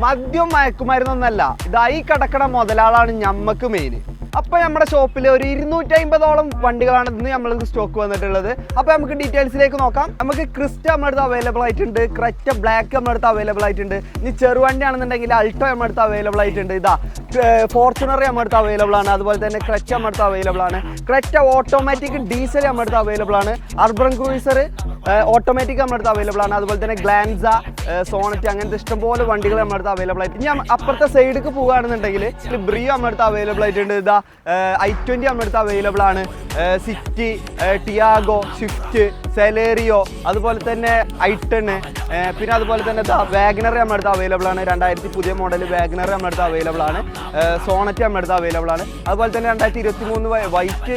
മദ്യം മയക്കുമരുന്നൊന്നല്ല, ഇതായി കിടക്കണ മുതലാളാണ് ഞമ്മക്ക് മെയിൻ. അപ്പൊ നമ്മുടെ ഷോപ്പിൽ ഒരു 250ഓളം വണ്ടികളാണ് ഇന്ന് നമ്മൾക്ക് സ്റ്റോക്ക് വന്നിട്ടുള്ളത്. അപ്പൊ നമുക്ക് ഡീറ്റെയിൽസിലേക്ക് നോക്കാം. നമുക്ക് ക്രിസ്റ്റ നമ്മുടെ അടുത്ത് അവൈലബിൾ ആയിട്ടുണ്ട്, ക്രെറ്റ ബ്ലാക്ക് നമ്മുടെ അടുത്ത് അവൈലബിൾ ആയിട്ടുണ്ട്. ഇനി ചെറുവണ്ടി ആണെന്നുണ്ടെങ്കിൽ അൾട്ടോ നമ്മുടെ അടുത്ത് അവൈലബിൾ ആയിട്ടുണ്ട്. ഇതാ ഫോർച്യൂണർ നമ്മുടെ അടുത്ത് അവൈലബിൾ ആണ്. അതുപോലെ തന്നെ ക്രെറ്റ നമ്മുടെ അടുത്ത് അവൈലബിൾ ആണ്. ക്രെറ്റ ഓട്ടോമാറ്റിക് ഡീസൽ നമ്മുടെ അടുത്ത് അവൈലബിൾ ആണ്. അർബൻ ക്രൂയിസർ ഓട്ടോമാറ്റിക് നമ്മുടെ അടുത്ത് അവൈലബിൾ ആണ്. അതുപോലെ തന്നെ ഗ്ലാൻസ, സോണറ്റ് അങ്ങനത്തെ ഇഷ്ടംപോലെ വണ്ടികൾ നമ്മുടെ അടുത്ത് അവൈലബിൾ ആയിട്ട്. ഇനി അപ്പുറത്തെ സൈഡിലേക്ക് പോകുകയാണെന്നുണ്ടെങ്കിൽ ബ്രിയോ നമ്മുടെ അടുത്ത് അവൈലബിൾ ആയിട്ടുണ്ട്. ഇതാ i20 നമ്മുടെ അടുത്ത് അവൈലബിൾ ആണ്. സിറ്റി, ടിയാഗോ, സ്വിഫ്റ്റ്, സെലേറിയോ, അതുപോലെ തന്നെ i10, പിന്നെ അതുപോലെ തന്നെ വാഗനർ നമ്മുടെ അടുത്ത് അവൈലബിൾ ആണ്. 2000 പുതിയ മോഡൽ വാഗനർ നമ്മുടെ അടുത്ത് അവൈലബിൾ ആണ്. സോണറ്റ് നമ്മുടെ അടുത്ത് അവൈലബിൾ ആണ്. അതുപോലെ തന്നെ 2023 വൈറ്റ്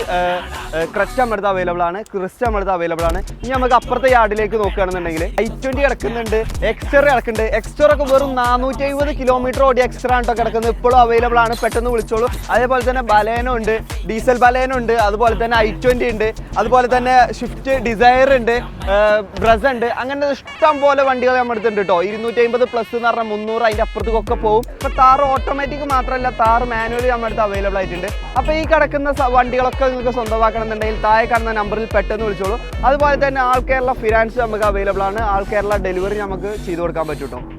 ക്രെറ്റ നമ്മുടെ അടുത്ത് അവൈലബിൾ ആണ്. ക്രിസ്റ്റ നമ്മുടെ അടുത്ത് അവൈലബിൾ ആണ്. ഇനി നമുക്ക് അപ്പുറത്തെ യാർഡിലേക്ക് നോക്കുകയാണെന്നുണ്ടെങ്കിൽ i20 കിടക്കുന്നുണ്ട്, എക്സ്റ്റർ കിടക്കുന്നുണ്ട്. എക്സ്റ്റർ ഒക്കെ വെറും 450 കിലോമീറ്റർ ഓടി എക്സ്റ്റർ ആണ് കിടക്കുന്നത്. ഇപ്പോഴും അവൈലബിൾ ആണ്, പെട്ടെന്ന് വിളിച്ചോളൂ. അതേപോലെ തന്നെ ബലേനോ ഉണ്ട്, ഡീസൽ ബലേനോ ഉണ്ട്. അതുപോലെ തന്നെ i20 ഉണ്ട്. അതുപോലെ തന്നെ സ്വിഫ്റ്റ് ഡിസയർ ഉണ്ട്, ബ്രസ ഉണ്ട്. അങ്ങനെ ഇഷ്ടം പോലെ വണ്ടികൾ നമ്മുടെ അടുത്തുണ്ട് കേട്ടോ. 250+ എന്ന് പറഞ്ഞാൽ 300 അതിൻ്റെ അപ്പുറത്തേക്കൊക്കെ പോകും. ഇപ്പൊ താറ് ഓട്ടോമാറ്റിക് മാത്രമല്ല, താറ് മാനുവലി നമ്മുടെ അടുത്ത് അവൈലബിൾ ആയിട്ടുണ്ട്. അപ്പോൾ ഈ കിടക്കുന്ന വണ്ടികളൊക്കെ നിങ്ങൾക്ക് സ്വന്തമാക്കണം എന്നുണ്ടെങ്കിൽ താഴെ കാണുന്ന നമ്പറിൽ പെട്ടെന്ന് വിളിച്ചോളൂ. അതുപോലെ തന്നെ ആൾ കേരള ഫിനാൻസ് നമുക്ക് അവൈലബിൾ ആണ്. ആൾ കേരള ഡെലിവറി നമുക്ക് ചെയ്തു കൊടുക്കാൻ പറ്റും കേട്ടോ.